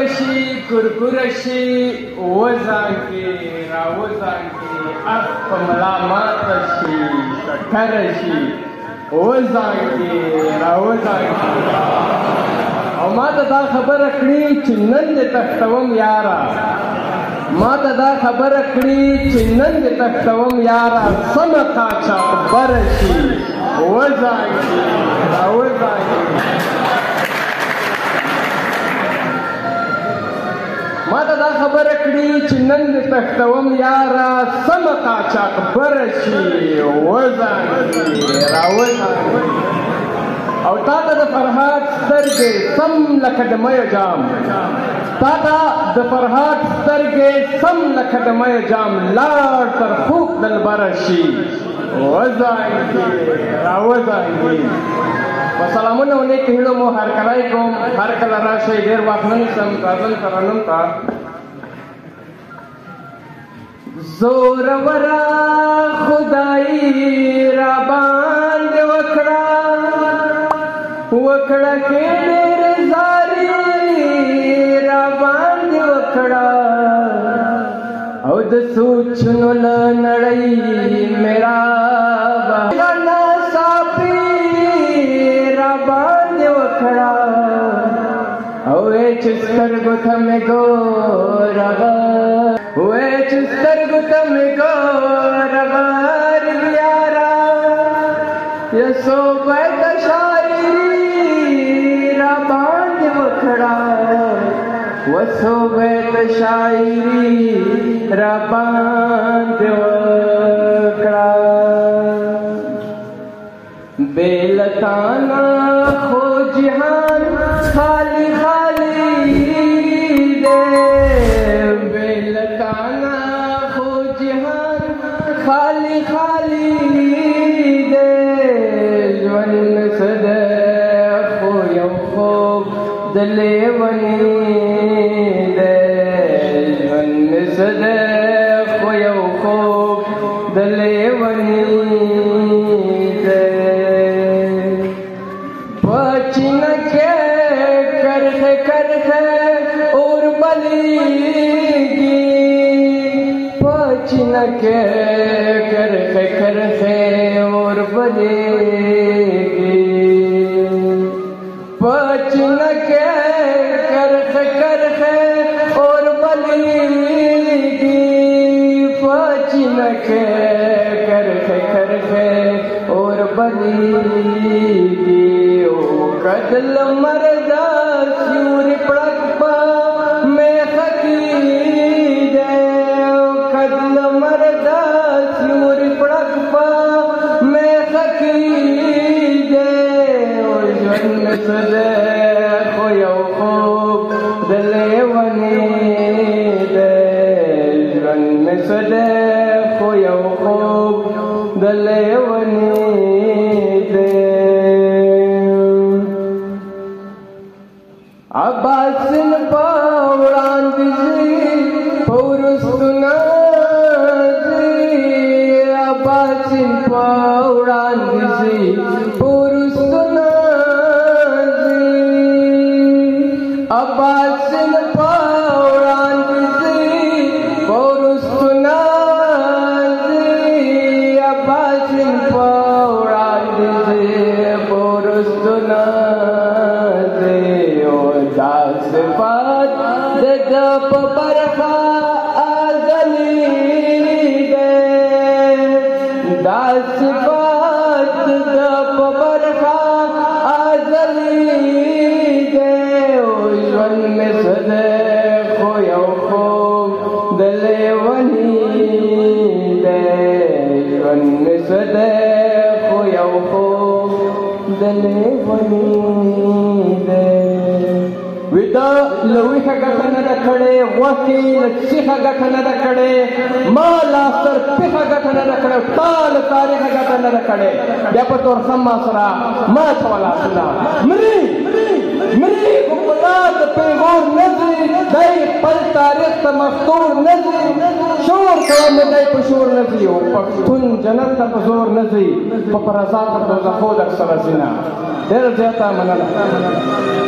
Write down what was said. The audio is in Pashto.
مالګشي کرکرشي وزانګي راوزانګي اخ په ملا ماته شي شکره شي وزانګي راوزانګي او ما ته دا خبره کړې چې نن دې تښتوم یاره ما ته دا خبره کړې چې نن دې تښتوم یاره سمه قاچاقبره شي وزانګي راوزانګي ما ته دا خبره کړې چې نن دې تښتوم یاره سمه قاچاقبره شي وزانګي راوزانګي او تا ته د فرهاد سترګې سم لکه د میو جام تا ته د فرهاد سترګې سم لکه د میو جام لاړ تر خوب دلبره شي وزانګي راوزانګي په سلامونه او نیک هیلو مو هرکلی کوم هر کله راشئ ډېر وخت نه نیسم راځم ترنم ته زوروره خدایي راباندې وکړه وکړه کې ډېر زاري راباندې وکړه او د سوچونو له نړۍ میرا ناڅاپي راباندې وکړه او چې سترګو ته مې ګورغه چې سترګو ته مې ګورغه یاره یسو بیت وسو بیت شاعری راباندې وکړه بیلتانا خو جهان خالی خالی دے بیلتانا خو جهان خالی خالی دے ژوند سده خو یو خوب د لیوني صدق و یو خوب د لیوني دی پچینه کې کرخه کرخه اور بلیږي پچینه کې کرخه کرخه اور بلیږي پچینه کې کرخه کرخه اور بلیږي کرخه کرخه اور بلیږي او کدل مردا سیوري پړک په میخه کې دی او کدل مردا سیوري پړک په میخه کې دی او ژوند سده خو یو خوب د لیوني دی ژوند سده خو یو خوب د لیوني دی عباسن په وړاندې ځي په وروستونه ځي عباسن په وړاندې ځي په وروستونه ځي عباسن په وړاندې ځي په وروستونه صفات د په برخه ازلی ده دا صفات د په برخه ازلی ده او ژوند مې سده خو یو خوب د لیوني ده ژوند مې سده خو یو خوب د لیوني ده ودا لویخه ګټه نه ده کړې غوښې له سیخه ګټه نه ده کړې ما لاس تر پښه ګټه نه ده کړې تا له تاریخه ګټه نه ده کړې بیا په تورسم ما سره ما اچوه لاسونه مري مري خو په لاس د پیغور نه ځي دی خپل تاریخ ته مفتور نه ځي شور کوم دی په شور نه ځي او پښتون جنت ته په زور نه ځي خو په رضا تر دوزخو در سره ځي نه ډېره زیاته مننه